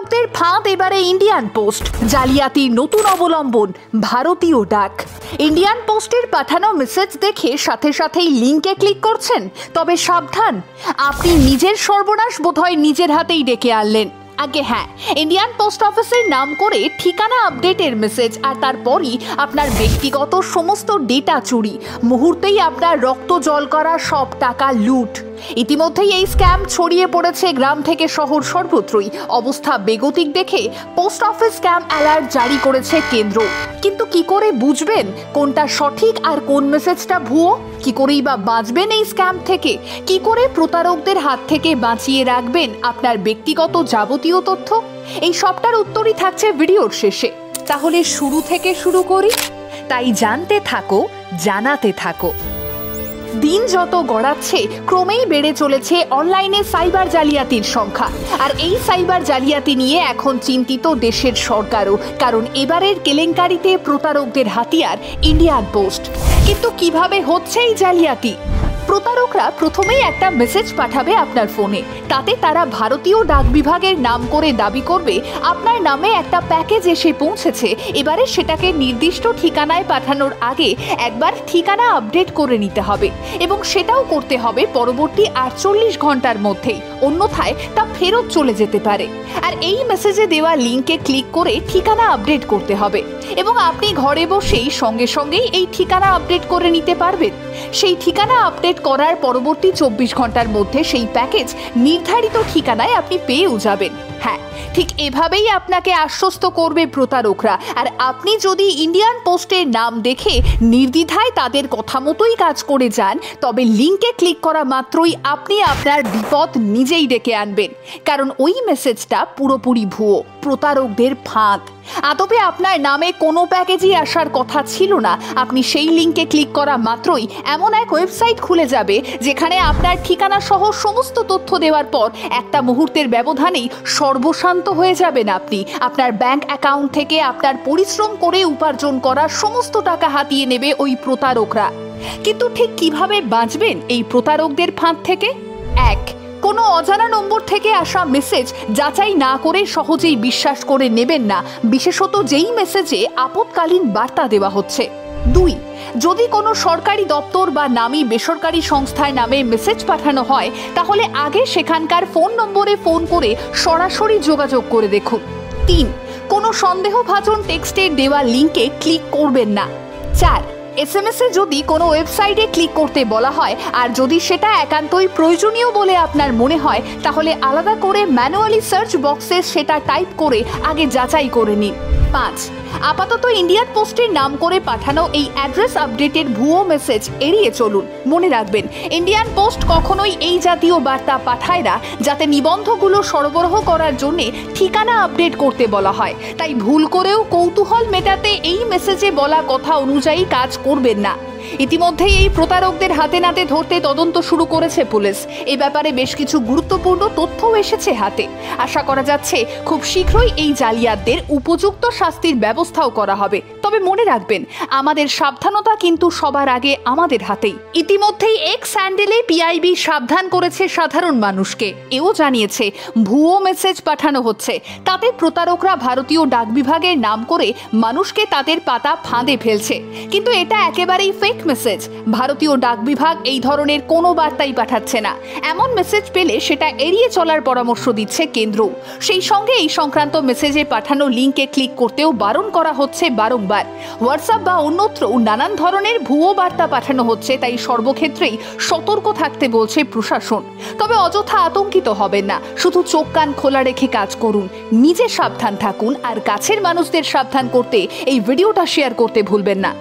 প্রতারকদের ফাঁদ এবারে Indian post, জালিয়াতির নতুন অবলম্বন ভারতীয় ডাক। ইন্ডিয়ান পোস্টের পাঠানো মেসেজ দেখে সাথে সাথেই লিঙ্কে ক্লিক করছেন? তবে সাবধান, আপনি নিজের সর্বনাশ বোধহয় নিজের হাতেই ডেকে আনলেন। আগে হ্যাঁ, ইন্ডিয়ান পোস্ট অফিসের নাম করে ঠিকানা আপডেটের মেসেজ, আর তারপরই আপনার ব্যক্তিগত সমস্ত ডেটা চুরি, মুহূর্তেই আপনার রক্ত জল করা সব টাকা লুট। ইতিমধ্যেই এই স্ক্যাম ছড়িয়ে পড়েছে গ্রাম থেকে শহর সর্বত্রই। অবস্থা বেগতিক দেখে পোস্ট অফিস স্ক্যাম অ্যালার্ট জারি করেছে কেন্দ্র। কিন্তু কি করে বুঝবেন কোনটা সঠিক আর কোন মেসেজটা ভুয়ো? কি করেই বা বাঁচবেন এই স্ক্যাম থেকে? কি করে প্রতারকদের হাত থেকে বাঁচিয়ে রাখবেন আপনার ব্যক্তিগত যাবতীয় তথ্য? এই সবটার উত্তরই থাকছে ভিডিওর শেষে। তাহলে শুরু থেকে শুরু করি। তাই জানতে থাকো, জানাতে থাকো। দিন যত গড়াচ্ছে ক্রমেই বেড়ে চলেছে অনলাইনে সাইবার জালিয়াতির সংখ্যা। আর এই সাইবার জালিয়াতি নিয়ে এখন চিন্তিত দেশের সরকারও, কারণ এবারের কেলেঙ্কারিতে প্রতারকদের হাতিয়ার ইন্ডিয়ান পোস্ট। কিন্তু কিভাবে হচ্ছে এই জালিয়াতি? প্রতারকরা প্রথমেই একটা মেসেজ পাঠাবে আপনার ফোনে। তাতে তারা ভারতীয় ডাক বিভাগের নাম করে দাবি করবে আপনার নামে একটা প্যাকেজ এসে পৌঁছেছে। এবারে সেটাকে নির্দিষ্ট ঠিকানায় পাঠানোর আগে একবার ঠিকানা আপডেট করে নিতে হবে, এবং সেটাও করতে হবে পরবর্তী 48 ঘন্টার মধ্যেই, অন্যথায় তা ফেরত চলে যেতে পারে। আর এই মেসেজে দেওয়া লিঙ্কে ক্লিক করে ঠিকানা আপডেট করতে হবে, এবং আপনি ঘরে বসেই সঙ্গে সঙ্গেই এই ঠিকানা আপডেট করে নিতে পারবেন। সেই ঠিকানা আপডেট করার পরবর্তী 24 ঘন্টার মধ্যে সেই প্যাকেজ নির্ধারিত ঠিকানায় আপনি পেয়েও যাবেন। হ্যাঁ, ঠিক এভাবেই আপনাকে আশ্বস্ত করবে প্রতারকরা। আর আপনি যদি ইন্ডিয়ান পোস্টের নাম দেখে নির্দ্বিধায় তাদের কথা মতোই কাজ করে যান, তবে লিঙ্কে ক্লিক করা মাত্রই আপনি আপনার বিপদ নিজেই ডেকে আনবেন। কারণ ওই মেসেজটা পুরোপুরি ভুয়ো, প্রতারকদের ফাঁদ। আদপে আপনার নামে কোনো প্যাকেজই আসার কথা ছিল না। আপনি সেই লিঙ্কে ক্লিক করা মাত্রই এমন এক ওয়েবসাইট খুলে যাবে যেখানে আপনার ঠিকানা সহ সমস্ত তথ্য দেওয়ার পর একটা মুহূর্তের ব্যবধানেই সর্বশান্ত হয়ে যাবেন আপনি। আপনার ব্যাংক অ্যাকাউন্ট থেকে আপনার পরিশ্রম করে উপার্জন করা সমস্ত টাকা হাতিয়ে নেবে ওই প্রতারকরা। কিন্তু ঠিক কিভাবে বাঁচবেন এই প্রতারকদের ফাঁদ থেকে? এক, কোনো অজানা নম্বর থেকে আসা মেসেজ যাচাই না করে সহজেই বিশ্বাস করে নেবেন না, বিশেষত যেই মেসেজে আপৎকালীন বার্তা দেওয়া হচ্ছে। দুই, যদি কোনো সরকারি দপ্তর বা নামী বেসরকারি সংস্থার নামে মেসেজ পাঠানো হয়, তাহলে আগে সেখানকার ফোন নম্বরে ফোন করে সরাসরি যোগাযোগ করে দেখুন। তিন, কোনো সন্দেহভাজন টেক্সটের দেওয়া লিঙ্কে ক্লিক করবেন না। চার, এসএমএসে যদি কোনো ওয়েবসাইটে ক্লিক করতে বলা হয় আর যদি সেটা একান্তই প্রয়োজনীয় বলে আপনার মনে হয়, তাহলে আলাদা করে ম্যানুয়ালি সার্চ বক্সে সেটা টাইপ করে আগে যাচাই করে নিন। পাঁচ, আপাতত ইন্ডিয়ান পোস্টের নাম করে পাঠানো এই অ্যাড্রেস আপডেটের ভুয়ো মেসেজ এড়িয়ে চলুন। মনে রাখবেন, ইন্ডিয়ান পোস্ট কখনোই এই জাতীয় বার্তা পাঠায় না যাতে নিবন্ধগুলো সরবরাহ করার জন্যে ঠিকানা আপডেট করতে বলা হয়। তাই ভুল করেও কৌতূহল মেটাতে এই মেসেজে বলা কথা অনুযায়ী কাজ করবেন না। ইতিমধ্যেই এই প্রতারকদের হাতে নাতে ধরতে তদন্ত শুরু করেছে পুলিশ। এ ব্যাপারে বেশ কিছু গুরুত্বপূর্ণ তথ্যও এসেছে হাতে। আশা করা যাচ্ছে খুব শীঘ্রই এই জালিয়াতদের উপযুক্ত শাস্তির ব্যবস্থাও করা হবে। তবে মনে রাখবেন, আমাদের সাবধানতা কিন্তু সবার আগে আমাদের হাতেই। ইতিমধ্যেই এক্স হ্যান্ডেলে পিআইবি সাবধান করেছে সাধারণ মানুষকে। এও জানিয়েছে ভুয়ো মেসেজ পাঠানো হচ্ছে, তাতে প্রতারকরা ভারতীয় ডাক বিভাগের নাম করে মানুষকে তাদের পাতা ফাঁদে ফেলছে। কিন্তু এটা একেবারেই ফেক মেসেজ। ভারতীয় ডাক বিভাগ এই ধরনের কোনো বার্তাই পাঠাচ্ছে না। এমন মেসেজ পেলে সেটা এড়িয়ে চলার পরামর্শ দিচ্ছে কেন্দ্র। সেই সঙ্গে এই সংক্রান্ত মেসেজে পাঠানো লিঙ্কে ক্লিক করতেও বারণ করা হচ্ছে বারংবার। হোয়াটসঅ্যাপ বা অন্যত্র নানান ধরনের ভুয়ো বার্তা পাঠানো হচ্ছে, তাই সর্বক্ষেত্রেই সতর্ক থাকতে বলছে প্রশাসন। তবে অযথা আতঙ্কিত হবেন না, শুধু চোখ কান খোলা রেখে কাজ করুন। নিজে সাবধান থাকুন, আর কাছের মানুষদের সাবধান করতে এই ভিডিওটা শেয়ার করতে ভুলবেন না।